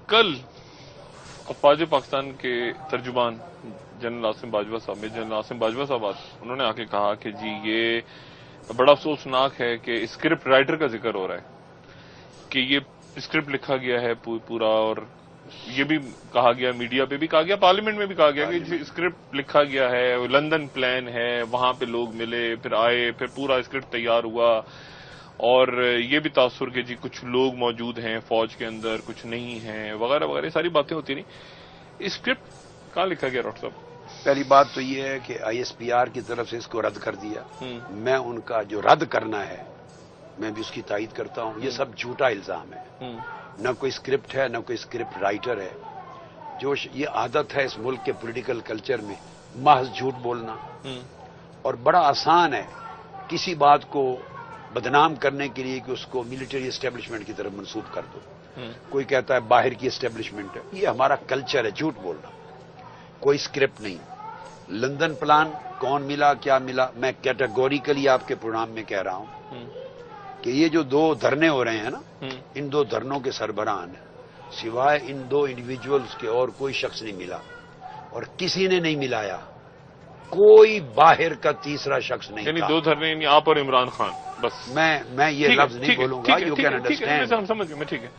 کل افواج پاکستان کے ترجمان جنرل آصم باجوہ صاحب میں جنرل آصم باجوہ صاحب انہوں نے آ کے کہا کہ جی یہ بڑا افسوسناک ہے کہ اسکرپٹ رائٹر کا ذکر ہو رہا ہے کہ یہ اسکرپٹ لکھا گیا ہے پورا، اور یہ بھی کہا گیا، میڈیا پہ بھی کہا گیا، پارلیمنٹ میں بھی کہا گیا کہ اسکرپٹ لکھا گیا ہے، لندن پلان ہے، وہاں پہ لوگ ملے، پھر آئے، پھر پورا اسکرپٹ تیار ہوا، اور یہ بھی تاثر کہ جی کچھ لوگ موجود ہیں فوج کے اندر، کچھ نہیں ہیں، وغیرہ وغیرہ ساری باتیں ہوتی نہیں۔ اسکرپٹ کہاں لکھا گیا ڈاکٹر صاحب؟ پہلی بات تو یہ ہے کہ آئی ایس پی آر کی طرف سے اس کو رد کر دیا۔ میں ان کا جو رد کرنا ہے میں بھی اس کی تائید کرتا ہوں۔ یہ سب جھوٹا الزام ہے، نہ کوئی اسکرپٹ ہے، نہ کوئی اسکرپٹ رائٹر ہے۔ جو یہ عادت ہے اس ملک کے پولیٹیکل کلچر میں محض جھوٹ بولنا، اور بڑا آسان ہے کسی بات کو بدنام کرنے کے لیے کہ اس کو ملٹری اسٹیبلشمنٹ کی طرف منسوب کر دو۔ کوئی کہتا ہے باہر کی اسٹیبلشمنٹ ہے، یہ ہمارا کلچر ہے جھوٹ بولنا۔ کوئی اسکرپٹ نہیں۔ لندن پلان کون ملا، کیا ملا، میں کیٹیگوریکلی آپ کے پروگرام میں کہہ رہا ہوں کہ یہ جو دو دھرنے ہو رہے ہیں نا، ان دو دھرنوں کے سربراہ ہیں، سوائے ان دو انڈیویجولز کے اور کوئی شخص نہیں ملا، اور کسی نے نہیں ملایا، کوئی باہر کا تیسرا شخص نہیں یعنی تھا۔ دو دھرنے یعنی آپ اور عمران خان بس؟ میں یہ لفظ نہیں بولوں گا، یو کین انڈرسٹینڈ۔ سمجھ گیا میں، ٹھیک ہے۔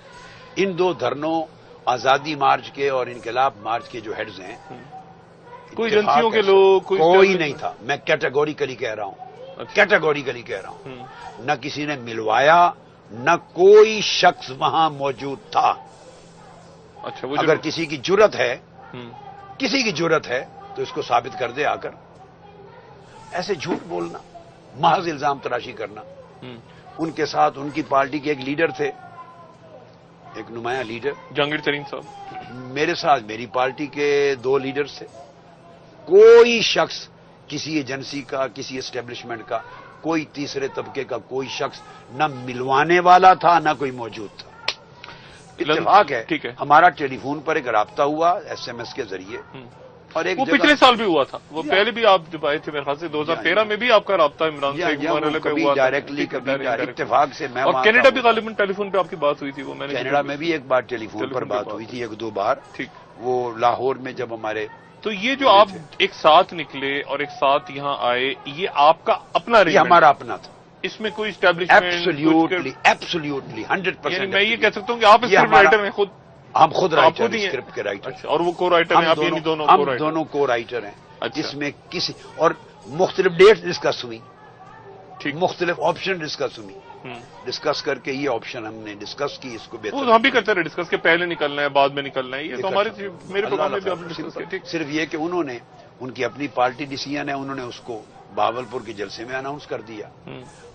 ان دو دھرنوں آزادی مارچ کے اور انقلاب مارچ کے جو ہیڈز ہیں، کوئی ایجنسیوں کے لوگ کوئی نہیں تھا۔ میں کیٹیگوریکلی کہہ رہا ہوں، کیٹیگوریکلی کہہ رہا ہوں، نہ کسی نے ملوایا، نہ کوئی شخص وہاں موجود تھا۔ اچھا، اگر کسی کی جرت ہے، کسی کی جرت ہے تو اس کو ثابت کر دے آ کر۔ ایسے جھوٹ بولنا، محض الزام تراشی کرنا۔ ان کے ساتھ ان کی پارٹی کے ایک لیڈر تھے، ایک نمایاں لیڈر جہانگیر ترین صاحب، میرے ساتھ میری پارٹی کے دو لیڈرز تھے۔ کوئی شخص کسی ایجنسی کا، کسی اسٹیبلشمنٹ کا، کوئی تیسرے طبقے کا کوئی شخص نہ ملوانے والا تھا، نہ کوئی موجود تھا۔ اتفاق ہے، ٹھیک ہے، ہمارا ٹیلی فون پر ایک رابطہ ہوا ایس ایم ایس کے ذریعے، اور ایک وہ پچھلے سال بھی ہوا تھا، وہ پہلے بھی آپ جب آئے تھے میرے خیال سے 2013 میں بھی آپ کا رابطہ عمران سے کبھی ڈائریکٹلی کبھی اتفاق سے۔ میں کینیڈا بھی غالباً ٹیلی فون پہ آپ کی بات ہوئی تھی، وہ میں نے کینیڈا میں بھی ایک بار ٹیلی فون پر بات ہوئی تھی، ایک دو بار۔ ٹھیک، وہ لاہور میں جب ہمارے، تو یہ جو آپ ایک ساتھ نکلے اور ایک ساتھ یہاں آئے، یہ آپ کا اپنا یہ ہمارا اپنا تھا، اس میں کوئی اسٹیبلشمنٹ؟ ایبسلیوٹلی 100%۔ یعنی میں یہ کہہ سکتا ہوں کہ آپ اسکرپٹ رائٹر ہیں خود؟ ہم خود رائٹر ہیں، اسکرپٹ کے رائٹر۔ اور وہ کو رائٹر ہیں؟ ہم دونوں کو رائٹر ہیں، جس میں کسی اور مختلف ڈیٹ ڈسکس ہوئی، مختلف آپشن ڈسکس ہوئی، ڈسکس کر کے یہ آپشن ہم نے ڈسکس کی، اس کو بہتر ہم بھی کرتے رہے ڈسکس کے پہلے نکلنا ہے بعد میں نکلنا ہے، یہ تو ہمارے میرے پروگرام میں بھی آپ نے ڈسکس کیا۔ صرف یہ کہ انہوں نے، ان کی اپنی پارٹی ڈیسیژن ہے، انہوں نے اس کو بہاولپور کے جلسے میں اناؤنس کر دیا،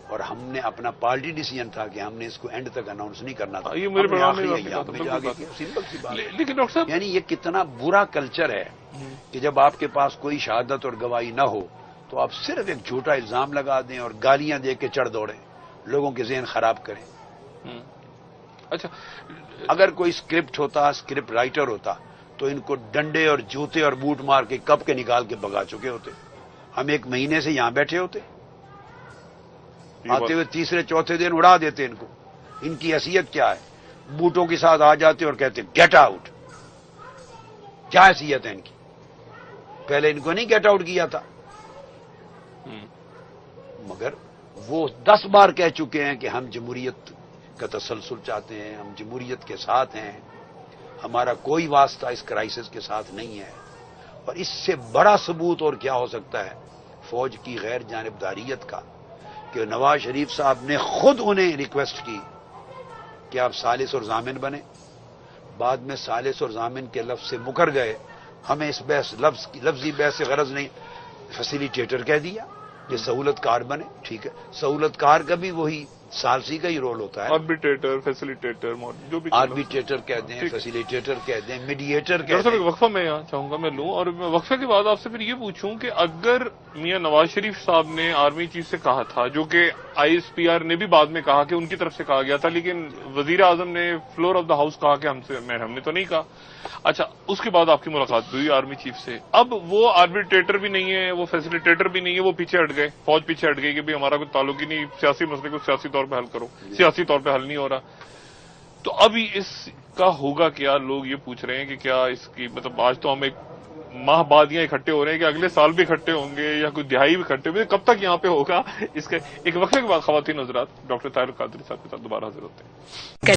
اور ہم نے اپنا پارٹی ڈیسیژن تھا کہ ہم نے اس کو اینڈ تک اناؤنس نہیں کرنا تھا۔ یہ میرے پروگرام میں سمپل سی بات۔ لیکن ڈاکٹر صاحب، یعنی یہ کتنا برا کلچر ہے کہ جب آپ کے پاس کوئی شہادت اور گواہی نہ ہو تو آپ صرف ایک جھوٹا الزام لگا دیں اور گالیاں دے کے چڑھ دوڑیں، لوگوں کے ذہن خراب کریں۔ اچھا، اگر کوئی اسکرپٹ ہوتا، اسکرپٹ رائٹر ہوتا، تو ان کو ڈنڈے اور جوتے اور بوٹ مار کے کب کے نکال کے بگا چکے ہوتے۔ ہم ایک مہینے سے یہاں بیٹھے ہوتے، آتے ہوئے تیسرے چوتھے دن اڑا دیتے ان کو۔ ان کی حیثیت کیا ہے؟ بوٹوں کے ساتھ آ جاتے اور کہتے گیٹ آؤٹ۔ کیا حیثیت ہے ان کی؟ پہلے ان کو نہیں گیٹ آؤٹ کیا تھا، مگر وہ 10 بار کہہ چکے ہیں کہ ہم جمہوریت کا تسلسل چاہتے ہیں، ہم جمہوریت کے ساتھ ہیں، ہمارا کوئی واسطہ اس کرائسس کے ساتھ نہیں ہے۔ اور اس سے بڑا ثبوت اور کیا ہو سکتا ہے فوج کی غیر جانبداریت کا، کہ نواز شریف صاحب نے خود انہیں ریکویسٹ کی کہ آپ ثالث اور ضامن بنیں، بعد میں ثالث اور ضامن کے لفظ سے مکر گئے، ہمیں اس بحث لفظی بحث سے غرض نہیں، فیسیلیٹیٹر کہہ دیا کہ سہولت کار بنے۔ ٹھیک ہے، سہولت کار کا بھی وہی ثالثی کا ہی رول ہوتا ہے، آربیٹریٹر، فیسیلیٹیٹر، جو بھی آربیٹریٹر کہہ دیں، فیسیلیٹیٹر کہہ دیں، میڈیٹر کہہ دیں۔ ایک وقفہ میں یہاں چاہوں گا میں لوں، اور میں وقفے کے بعد آپ سے پھر یہ پوچھوں کہ اگر میاں نواز شریف صاحب نے آرمی چیف سے کہا تھا، جو کہ آئی ایس پی آر نے بھی بعد میں کہا کہ ان کی طرف سے کہا گیا تھا، لیکن وزیر اعظم نے فلور آف دا ہاؤس کہا کہ ہم نے تو نہیں کہا، اچھا اس کے بعد آپ کی ملاقات ہوئی آرمی چیف سے، اب وہ آربیٹریٹر بھی نہیں ہے، وہ فیسیلیٹیٹر بھی نہیں ہے، وہ پیچھے ہٹ گئے، فوج پیچھے ہٹ گئی کہ بھائی ہمارا کوئی تعلق ہی نہیں، سیاسی مسئلے کو سیاسی طور پہ حل کرو، سیاسی طور پہ حل نہیں ہو رہا، تو ابھی اس کا ہوگا کیا؟ لوگ یہ پوچھ رہے ہیں کہ کیا اس کی مطلب آج تو ہم ایک ماہ بعد یہاں اکٹھے ہو رہے ہیں کہ اگلے سال بھی اکٹھے ہوں گے یا کوئی دہائی بھی اکٹھے ہوں گے، کب تک یہاں پہ ہوگا اس کے ایک وقفے کے بعد خواتین حضرات ڈاکٹر طاہر القادری صاحب کے ساتھ دوبارہ حاضر ہوتے ہیں۔